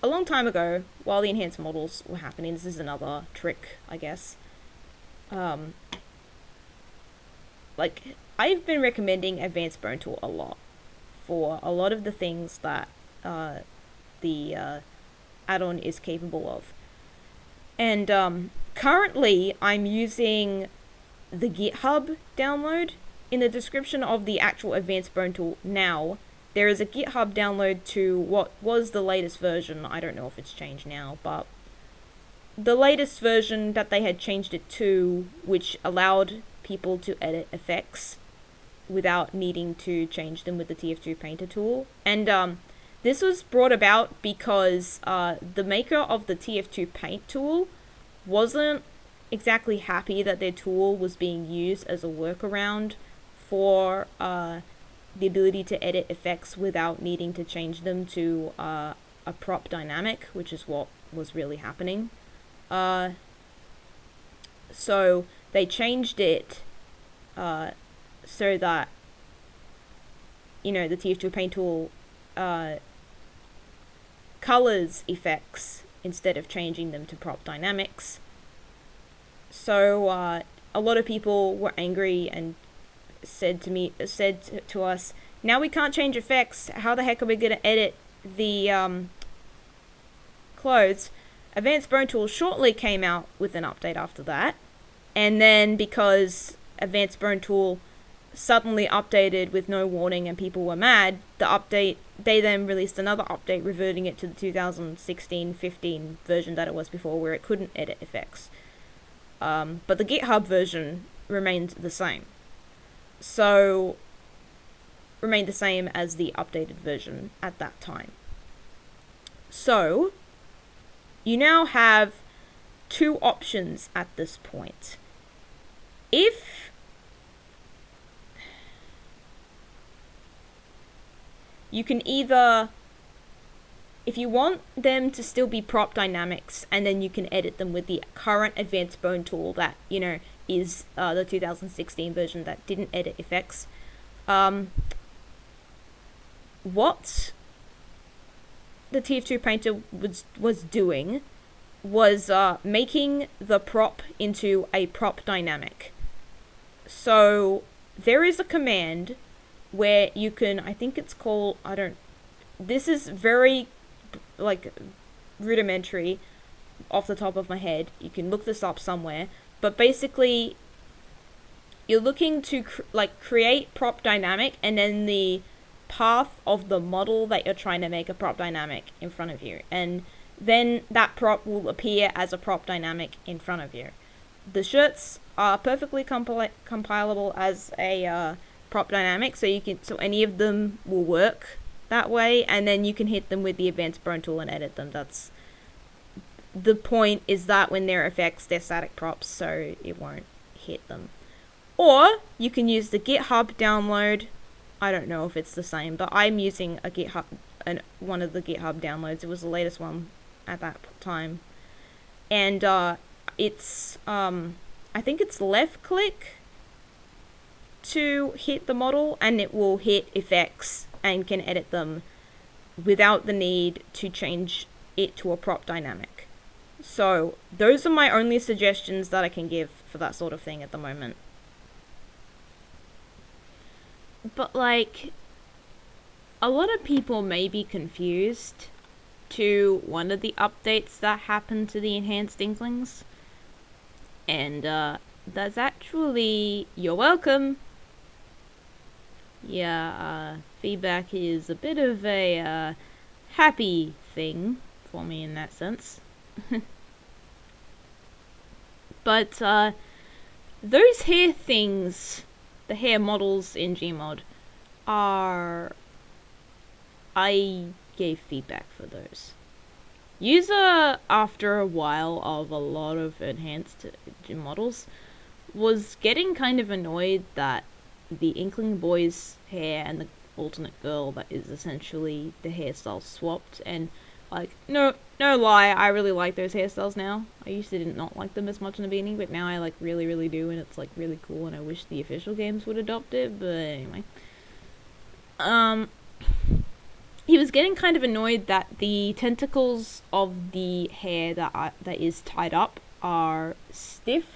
a long time ago, while the enhanced models were happening, this is another trick, I guess. Um, like, I've been recommending Advanced Bone Tool a lot for a lot of the things that the add-on is capable of. And currently, I'm using the GitHub download. In the description of the actual Advanced Bone Tool now, there is a GitHub download to what was the latest version. I don't know if it's changed now, but the latest version that they had changed it to, which allowed people to edit effects without needing to change them with the TF2 Painter tool. And this was brought about because the maker of the TF2 Paint tool wasn't exactly happy that their tool was being used as a workaround for the ability to edit effects without needing to change them to a prop dynamic, which is what was really happening. So they changed it so that, you know, the TF2 Paint tool colors effects instead of changing them to prop dynamics. So a lot of people were angry and said to us, now we can't change effects. How the heck are we going to edit the clothes? Advanced Bone Tool shortly came out with an update after that. And then because Advanced Bone Tool suddenly updated with no warning and people were mad, they then released another update reverting it to the 2016-15 version that it was before, where it couldn't edit effects. But the GitHub version remained the same. So, remained the same as the updated version at that time. So, you now have two options at this point. If you can either, if you want them to still be prop dynamics, and then you can edit them with the current Advanced Bone Tool that, you know, is the 2016 version that didn't edit effects. What the TF2 Painter was doing was making the prop into a prop dynamic. So there is a command where you can, I think it's called, this is very like rudimentary off the top of my head. You can look this up somewhere, but basically you're looking to create prop dynamic, and then the path of the model that you're trying to make a prop dynamic in front of you, and then that prop will appear as a prop dynamic in front of you. The shirts are perfectly compilable as a prop dynamic, so any of them will work that way, and then you can hit them with the Advanced Bone Tool and edit them. That's the point, is that when they're effects, they're static props, so it won't hit them. Or you can use the GitHub download. I don't know if it's the same, but I'm using one of the GitHub downloads. It was the latest one at that time, and it's I think it's left click to hit the model, and it will hit effects and can edit them without the need to change it to a prop dynamic. So those are my only suggestions that I can give for that sort of thing at the moment. But like, a lot of people may be confused to one of the updates that happened to the Enhanced Inklings, and that's actually, you're welcome. Yeah, feedback is a bit of a happy thing for me in that sense. But those hair things, the hair models in Gmod, I gave feedback for those. User, after a while of a lot of enhanced models, was getting kind of annoyed that the Inkling boy's hair and the alternate girl that is essentially the hairstyle swapped, and like, no lie, I really like those hairstyles now. I used to did not like them as much in the beginning, but now I like really do, and it's like really cool, and I wish the official games would adopt it, but anyway. he was getting kind of annoyed that the tentacles of the hair that is tied up are stiff.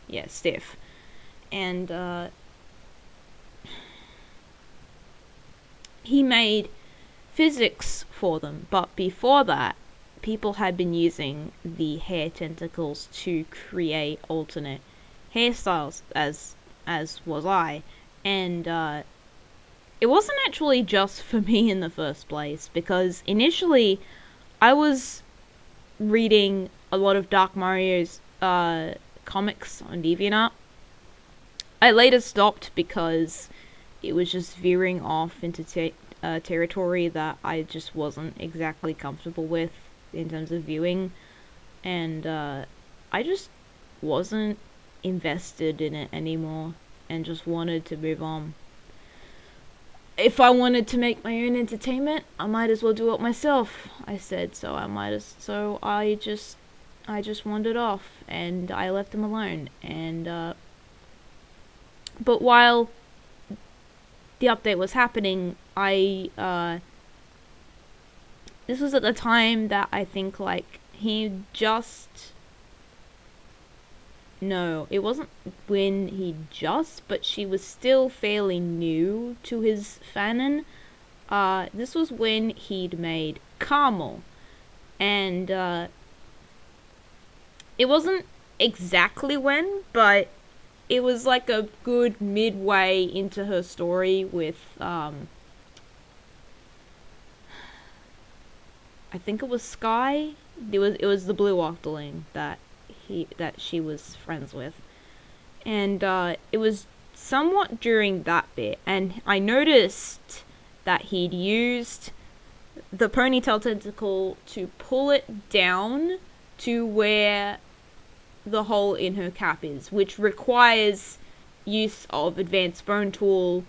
Yeah, stiff. And he made physics for them, but before that, people had been using the hair tentacles to create alternate hairstyles, as was I, and it wasn't actually just for me in the first place, because initially I was reading a lot of Dark Mario's comics on DeviantArt. I later stopped because it was just veering off into territory that I just wasn't exactly comfortable with in terms of viewing, and I just wasn't invested in it anymore and just wanted to move on. If I wanted to make my own entertainment, I might as well do it myself, I said, so I just wandered off and I left him alone. And but while the update was happening, this was at the time that I think, like, no, it wasn't when but she was still fairly new to his fanon. This was when he'd made Carmel, and it wasn't exactly when, but it was like a good midway into her story with, I think it was Sky. It was the Blue Octoling that she was friends with, and it was somewhat during that bit, and I noticed that he'd used the ponytail tentacle to pull it down to where the hole in her cap is, which requires use of advanced bone tool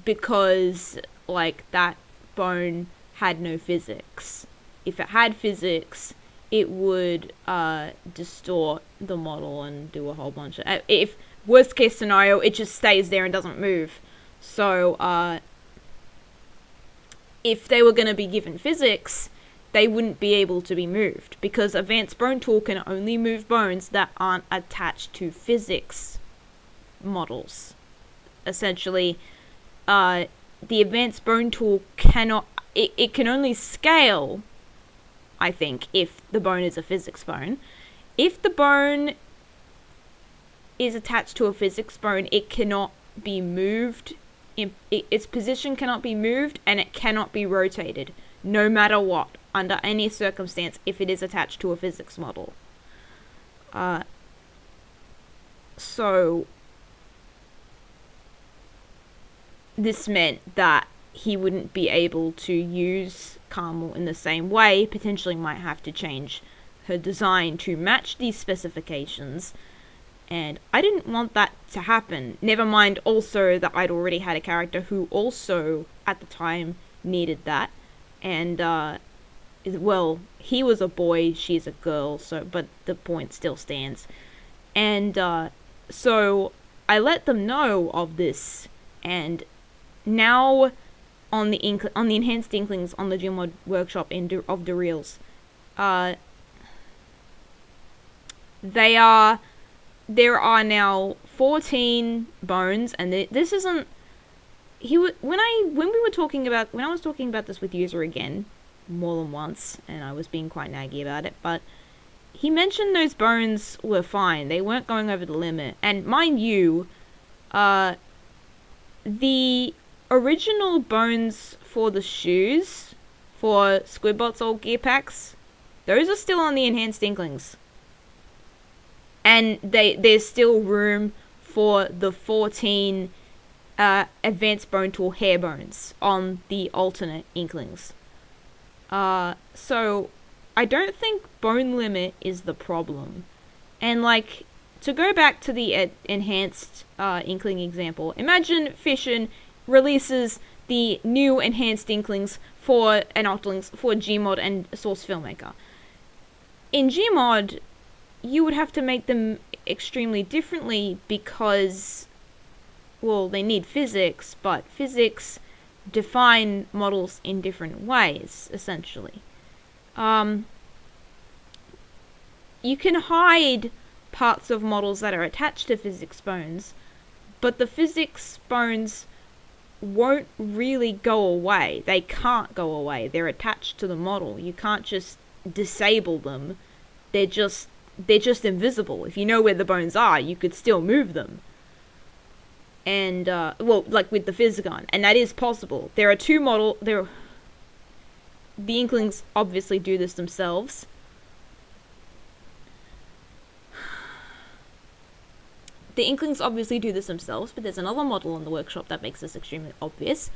because, like, that bone had no physics. If it had physics, it would distort the model and do a whole bunch of... If worst case scenario, it just stays there and doesn't move. So, if they were going to be given physics, they wouldn't be able to be moved, because Advanced Bone Tool can only move bones that aren't attached to physics models. Essentially, the Advanced Bone Tool cannot... It can only scale, I think, if the bone is a physics bone. If the bone is attached to a physics bone, it cannot be moved. Its position cannot be moved, and it cannot be rotated, no matter what, under any circumstance, if it is attached to a physics model. So this meant that he wouldn't be able to use Carmel in the same way, potentially might have to change her design to match these specifications, and I didn't want that to happen. Never mind also that I'd already had a character who also, at the time, needed that, and, well, he was a boy, she's a girl, so, but the point still stands. And, so I let them know of this, and now on the enhanced Inklings on the Gmod workshop of the reels, there are now 14 bones, and this isn't... When I was talking about this with User again, more than once, and I was being quite naggy about it, but he mentioned those bones were fine. They weren't going over the limit. And mind you, the original bones for the shoes, for Squidbot's old gear packs, those are still on the enhanced Inklings. And there's still room for the 14 Advanced Bone Tool hair bones on the alternate Inklings. So I don't think bone limit is the problem. And, like, to go back to the enhanced Inkling example, imagine Fission releases the new enhanced Inklings for Gmod and Source Filmmaker. In Gmod, you would have to make them extremely differently because, well, they need physics, but physics define models in different ways, essentially. You can hide parts of models that are attached to physics bones, but the physics bones won't really go away. They can't go away. They're attached to the model. You can't just disable them. They're just invisible. If you know where the bones are, you could still move them. And like with the Physigon, and that is possible. There are two the Inklings obviously do this themselves. The Inklings obviously do this themselves, but there's another model in the workshop that makes this extremely obvious.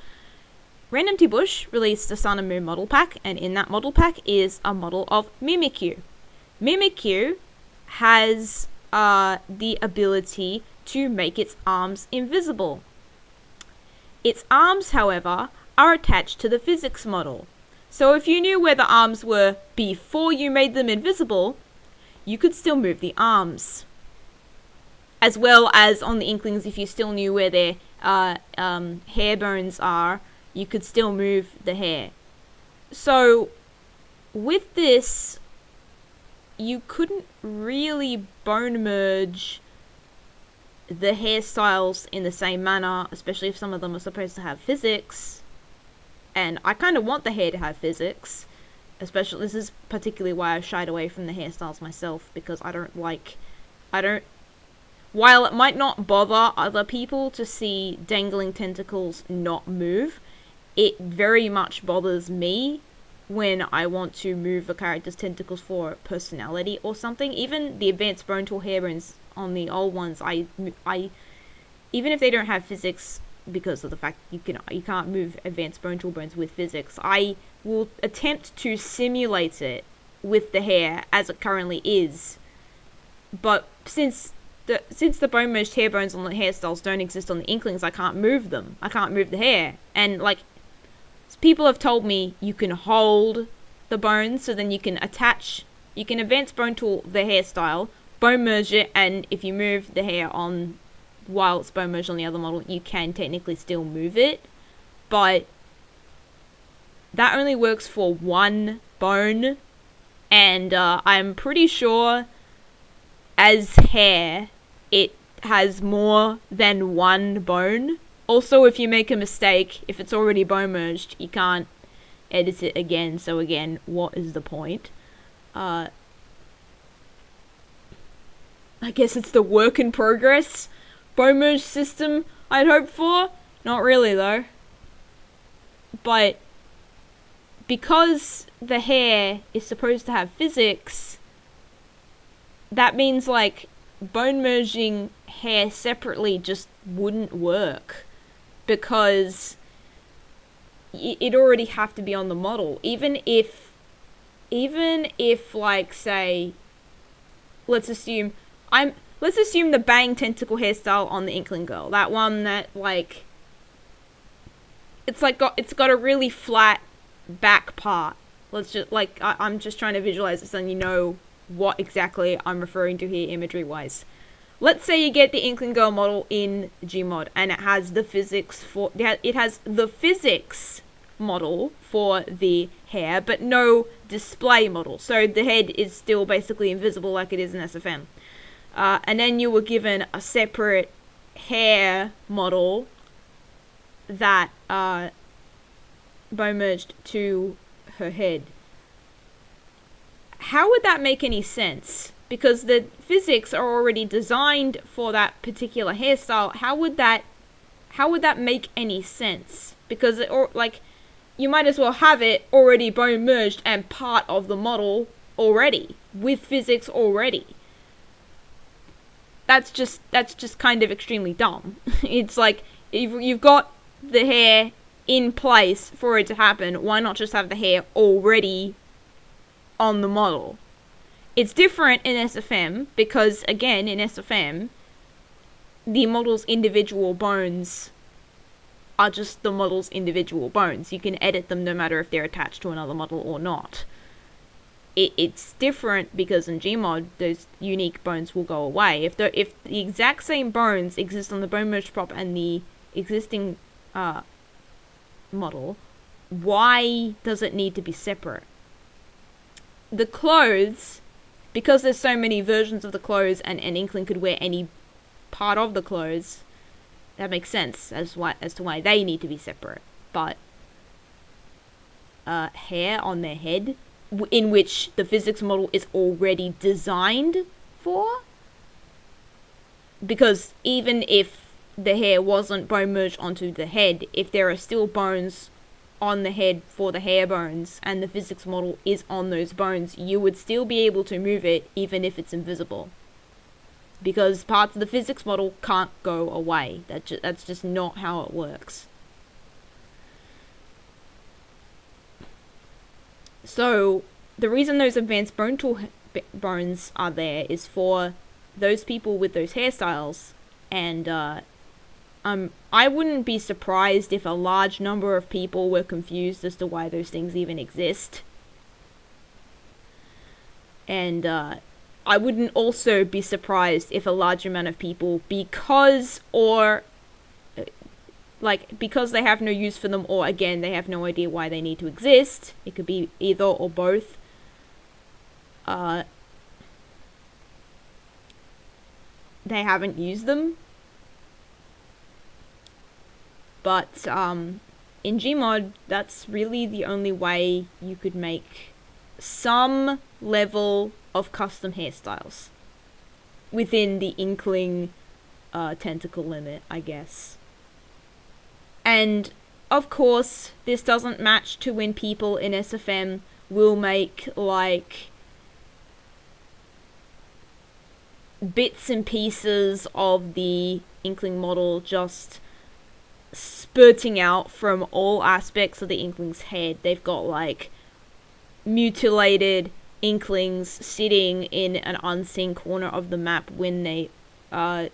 Random T. Bush released a Sun and Moon model pack, and in that model pack is a model of Mimikyu. Mimikyu has the ability to make its arms invisible. Its arms, however, are attached to the physics model. So if you knew where the arms were before you made them invisible, you could still move the arms. As well as on the Inklings, if you still knew where their hair bones are, you could still move the hair. So with this, you couldn't really bone merge the hairstyles in the same manner, especially if some of them are supposed to have physics. And I kind of want the hair to have physics. Especially, this is particularly why I shied away from the hairstyles myself, because while it might not bother other people to see dangling tentacles not move, it very much bothers me when I want to move a character's tentacles for personality or something. Even the advanced bone tool hair bones on the old ones, I even if they don't have physics, because of the fact you can't move advanced bone tool bones with physics, I will attempt to simulate it with the hair as it currently is. But since the bone merged hair bones on the hairstyles don't exist on the Inklings, I can't move them. I can't move the hair. And like, people have told me you can hold the bones, so then you can advance bone tool the hairstyle, bone merge it, and if you move the hair on while it's bone merged on the other model, you can technically still move it. But that only works for one bone, and I'm pretty sure as hair, it has more than one bone. Also, if you make a mistake, if it's already bone merged, you can't edit it again. So again, what is the point? I guess it's the work in progress bone merge system I'd hoped for. Not really though. But because the hair is supposed to have physics, that means like bone merging hair separately just wouldn't work, because it already have to be on the model. Even if like, say, let's assume the bang tentacle hairstyle on the Inkling girl, that one that like it's got a really flat back part. Let's just like, I'm just trying to visualize this, and you know what exactly I'm referring to here imagery wise. Let's say you get the Inkling girl model in Gmod, and it has the physics model for the hair, but no display model. So the head is still basically invisible like it is in SFM. And then you were given a separate hair model that bone merged to her head. How would that make any sense? Because the physics are already designed for that particular hairstyle. How would that make any sense? Because you might as well have it already bone merged and part of the model already, with physics already. That's just kind of extremely dumb. It's like, if you've got the hair in place for it to happen, why not just have the hair already on the model? It's different in SFM, because again, in SFM, the model's individual bones are just the model's individual bones. You can edit them no matter if they're attached to another model or not. It's different because in Gmod, those unique bones will go away. If the exact same bones exist on the bone merged prop and the existing model, why does it need to be separate? The clothes, because there's so many versions of the clothes and an Inkling could wear any part of the clothes, that makes sense as to why they need to be separate. But hair on their head, in which the physics model is already designed for, because even if the hair wasn't bone merged onto the head, if there are still bones on the head for the hair bones and the physics model is on those bones, you would still be able to move it even if it's invisible, because parts of the physics model can't go away. That's just not how it works. So the reason those advanced bone tool bones are there is for those people with those hairstyles, and I wouldn't be surprised if a large number of people were confused as to why those things even exist. And I wouldn't also be surprised if a large amount of people, because they have no use for them, or again, they have no idea why they need to exist. It could be either or both. They haven't used them. But in Gmod, that's really the only way you could make some level of custom hairstyles within the Inkling tentacle limit, I guess. And of course, this doesn't match to when people in SFM will make like bits and pieces of the Inkling model just spurting out from all aspects of the Inkling's head. They've got like mutilated Inklings sitting in an unseen corner of the map when they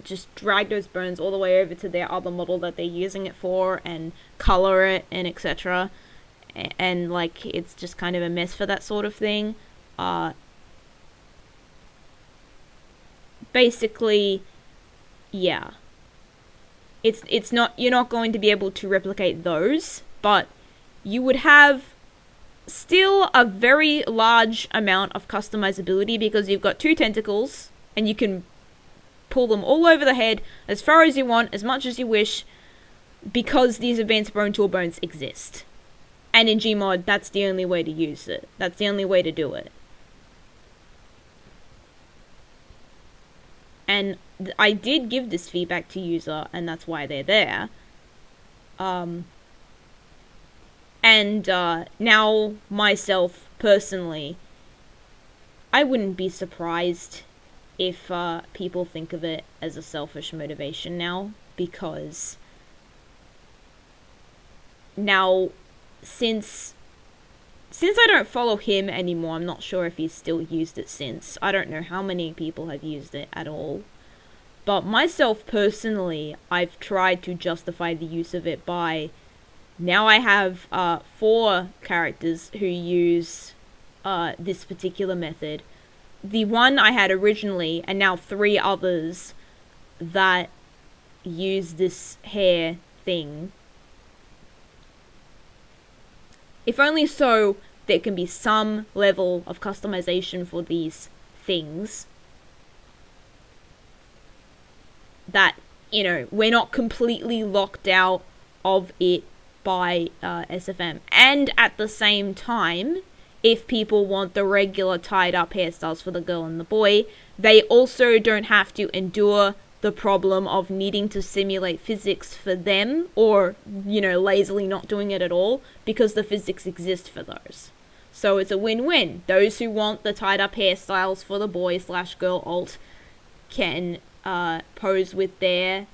just drag those bones all the way over to their other model that they're using it for and color it and etc. And like it's just kind of a mess for that sort of thing. Basically, yeah. It's not, you're not going to be able to replicate those, but you would have still a very large amount of customizability because you've got two tentacles and you can pull them all over the head as far as you want, as much as you wish, because these advanced bone tool bones exist. And in Gmod, that's the only way to use it. That's the only way to do it. And I did give this feedback to user, and that's why they're there. Now, myself, personally, I wouldn't be surprised if people think of it as a selfish motivation now, because now, since I don't follow him anymore, I'm not sure if he's still used it since. I don't know how many people have used it at all. But myself personally, I've tried to justify the use of it by... Now I have 4 characters who use this particular method. The one I had originally, and now 3 others that use this hair thing. If only so there can be some level of customization for these things. That, you know, we're not completely locked out of it by SFM. And at the same time, if people want the regular tied up hairstyles for the girl and the boy, they also don't have to endure the problem of needing to simulate physics for them, or, you know, lazily not doing it at all, because the physics exist for those. So it's a win-win. Those who want the tied up hairstyles for the boy/girl alt can pose with their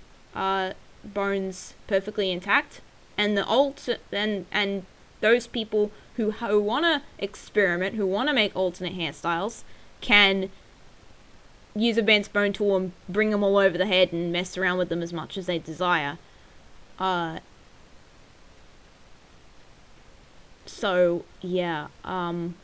bones perfectly intact, and the alt and those people who want to experiment, who want to make alternate hairstyles, can use advanced bone tool and bring them all over the head and mess around with them as much as they desire. So yeah, and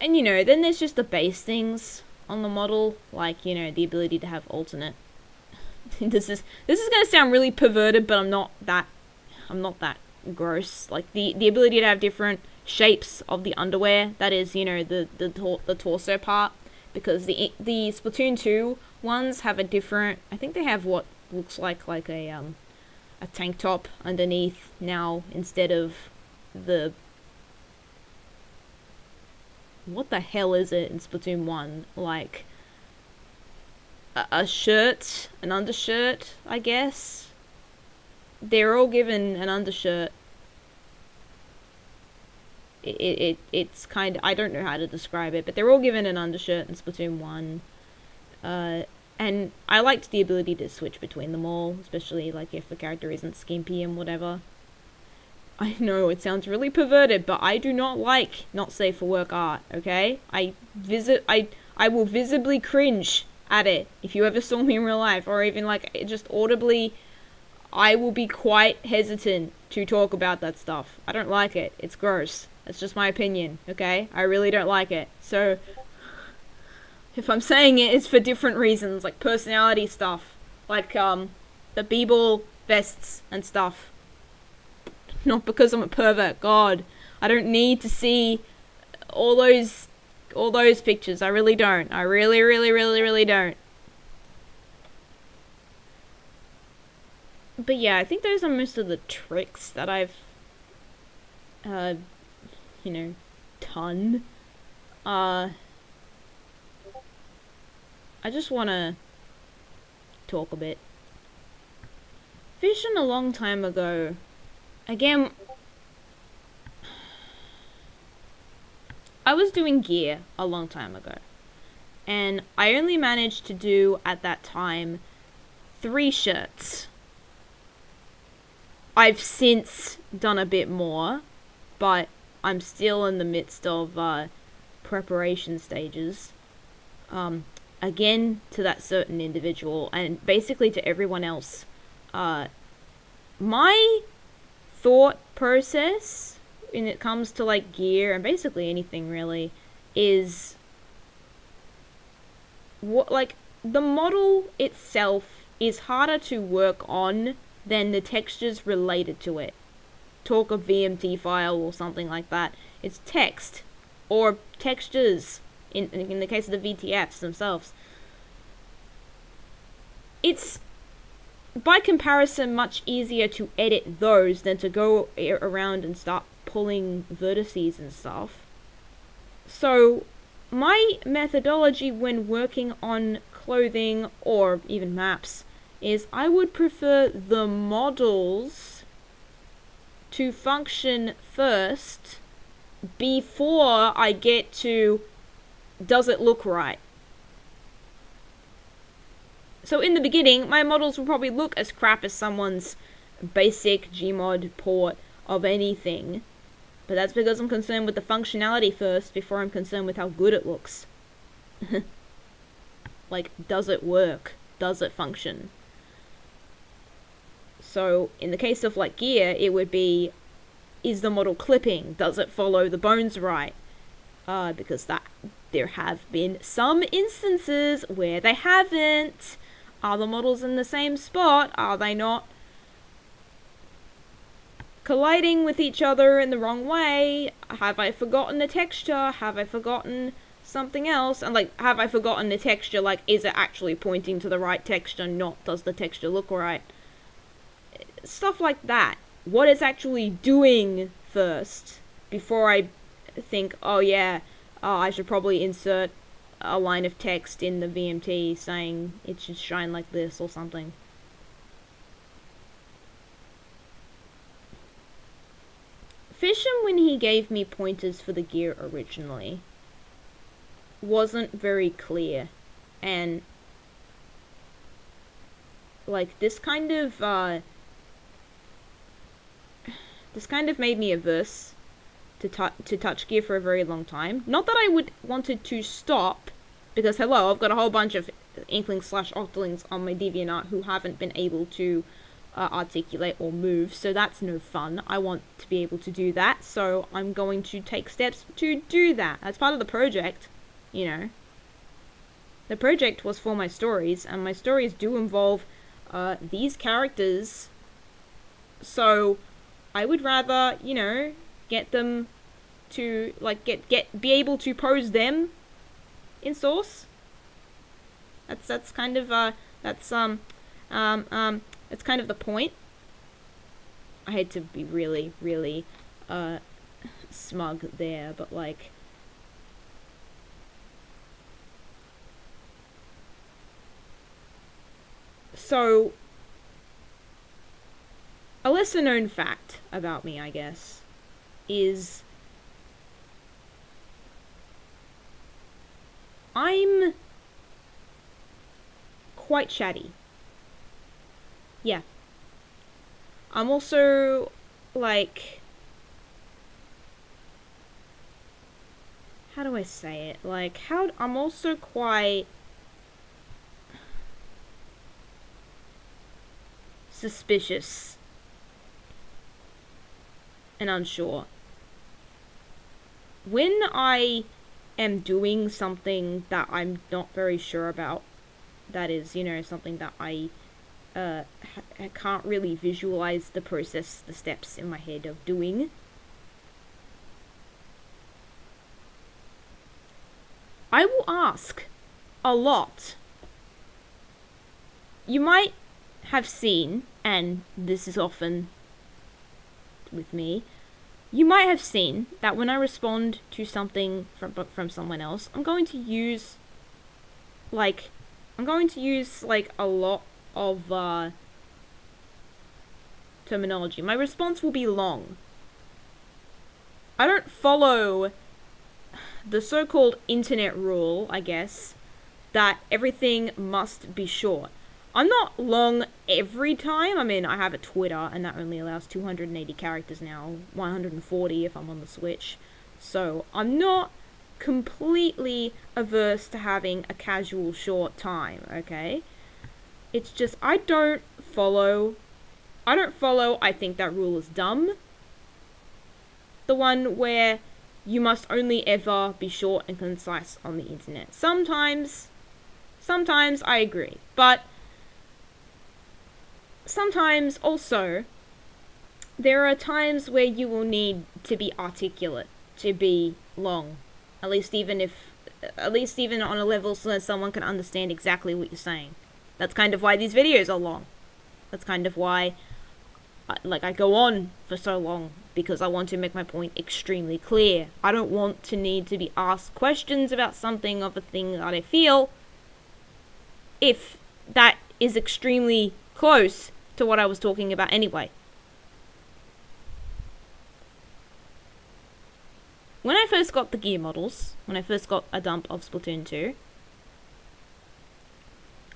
you know, then there's just the base things on the model, like, you know, the ability to have alternate this is gonna sound really perverted, but I'm not that gross. Like the ability to have different shapes of the underwear, that is, the torso part, because the Splatoon 2 ones have a different, I think they have what looks like a tank top underneath now, instead of the, what the hell is it in Splatoon 1, like a shirt, an undershirt, I guess. They're all given an undershirt. It's kind of, I don't know how to describe it, but they're all given an undershirt in Splatoon 1. And I liked the ability to switch between them all, especially like if the character isn't skimpy and whatever. I know it sounds really perverted, but I do not like not safe for work art, okay? I will visibly cringe at it if you ever saw me in real life, or even like just audibly. I will be quite hesitant to talk about that stuff. I don't like it. It's gross. That's just my opinion, okay? I really don't like it. So, if I'm saying it, it's for different reasons, like personality stuff. Like, the b-ball vests and stuff. Not because I'm a pervert, God. I don't need to see all those pictures. I really don't. I really, really, really, really don't. But yeah, I think those are most of the tricks that I've, done. I just want to talk a bit. Vision a long time ago. Again, I was doing gear a long time ago. And I only managed to do, at that time, 3 shirts. I've since done a bit more, but I'm still in the midst of preparation stages. Again, to that certain individual, and basically to everyone else. My thought process when it comes to like gear, and basically anything really, is what, like, the model itself is harder to work on than the textures related to it. Talk of VMT file or something like that. It's text or textures in the case of the VTFs themselves. It's, by comparison, much easier to edit those than to go around and start pulling vertices and stuff. So my methodology when working on clothing or even maps is I would prefer the models to function first before I get to does it look right. So in the beginning, my models will probably look as crap as someone's basic Gmod port of anything, but that's because I'm concerned with the functionality first before I'm concerned with how good it looks. Like, does it work? Does it function? So, in the case of, like, gear, it would be, is the model clipping? Does it follow the bones right? Because there have been some instances where they haven't. Are the models in the same spot? Are they not colliding with each other in the wrong way? Have I forgotten the texture? Have I forgotten something else? And, like, have I forgotten the texture? Like, is it actually pointing to the right texture? Not, does the texture look right? Stuff like that. What it's actually doing first, before I think, oh yeah, I should probably insert a line of text in the VMT saying it should shine like this or something. Fisher, when he gave me pointers for the gear originally, wasn't very clear, and like this kind of made me averse to touch gear for a very long time. Not that I would wanted to stop, because hello, I've got a whole bunch of Inklings/Octolings on my DeviantArt who haven't been able to articulate or move, so that's no fun. I want to be able to do that, so I'm going to take steps to do that. That's part of the project, you know. The project was for my stories, and my stories do involve these characters. So I would rather, get them to, like, be able to pose them in Source. That's kind of, it's kind of the point. I hate to be really, really, smug there, but, like, so, a lesser known fact about me, I guess, is I'm quite chatty. Yeah. I'm also, like, how do I say it? Like, I'm also quite suspicious and unsure. When I am doing something that I'm not very sure about, that is, something that I can't really visualize the steps in my head of doing, I will ask a lot. You might have seen, and this is often with me, you might have seen that when I respond to something from someone else, I'm going to use a lot of terminology. My response will be long. I don't follow the so-called internet rule, I guess, that everything must be short. I'm not long every time. I mean, I have a Twitter, and that only allows 280 characters now, 140 if I'm on the Switch. So, I'm not completely averse to having a casual short time, okay? It's just, I don't follow, I think that rule is dumb. The one where you must only ever be short and concise on the internet. Sometimes I agree, but sometimes also there are times where you will need to be articulate to be long, at least even on a level so that someone can understand exactly what you're saying. That's kind of why these videos are long. That's kind of why I go on for so long, because I want to make my point extremely clear. I don't want to need to be asked questions about something of a thing that I feel if that is extremely close to what I was talking about anyway. When I first got the gear models, when I first got a dump of Splatoon 2,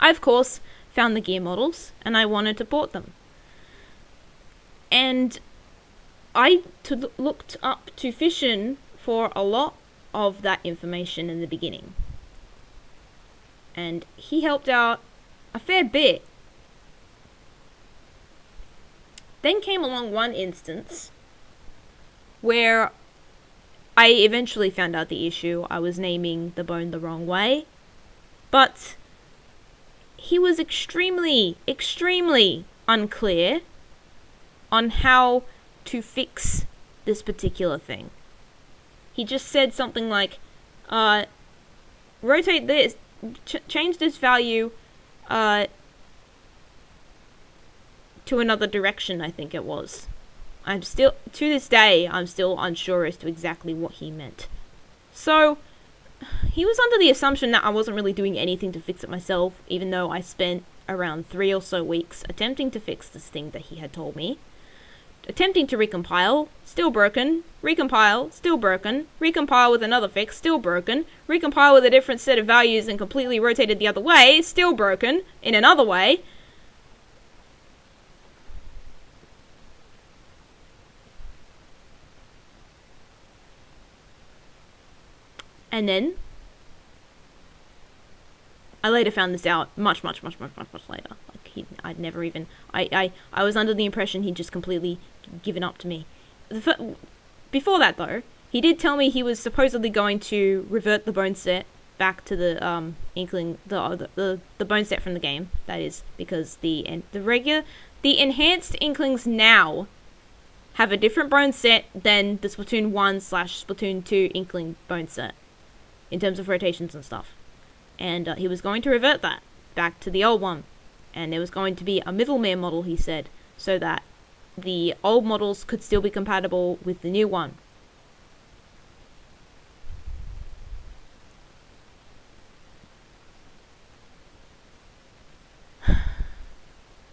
I of course found the gear models and I wanted to port them. And I looked up to Fission for a lot of that information in the beginning. And he helped out a fair bit. Then came along one instance where I eventually found out the issue. I was naming the bone the wrong way. But he was extremely, extremely unclear on how to fix this particular thing. He just said something like, rotate this, change this value to another direction, I think it was. To this day, I'm still unsure as to exactly what he meant. So, he was under the assumption that I wasn't really doing anything to fix it myself, even though I spent around 3 or so weeks attempting to fix this thing that he had told me. Attempting to recompile, still broken. Recompile, still broken. Recompile with another fix, still broken. Recompile with a different set of values and completely rotated the other way, still broken, in another way. And then I later found this out much later. Like, I'd never even... I was under the impression he'd just completely given up to me. Before that, though, he did tell me he was supposedly going to revert the bone set back to the Inkling, the bone set from the game. That is because the enhanced Inklings now have a different bone set than the Splatoon 1/Splatoon 2 Inkling bone set in terms of rotations and stuff. And he was going to revert that back to the old one. And there was going to be a middleman model, he said, so that the old models could still be compatible with the new one.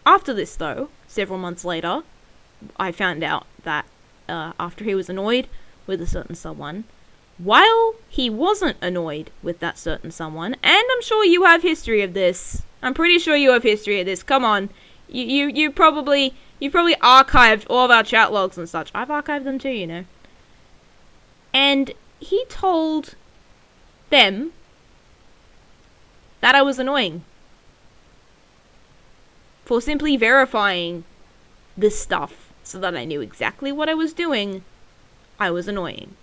After this, though, several months later, I found out that after he was annoyed with a certain someone, while he wasn't annoyed with that certain someone, and I'm sure you have history of this. I'm pretty sure you have history of this. Come on, you probably archived all of our chat logs and such. I've archived them too, you know. And he told them that I was annoying for simply verifying this stuff so that I knew exactly what I was doing. I was annoying.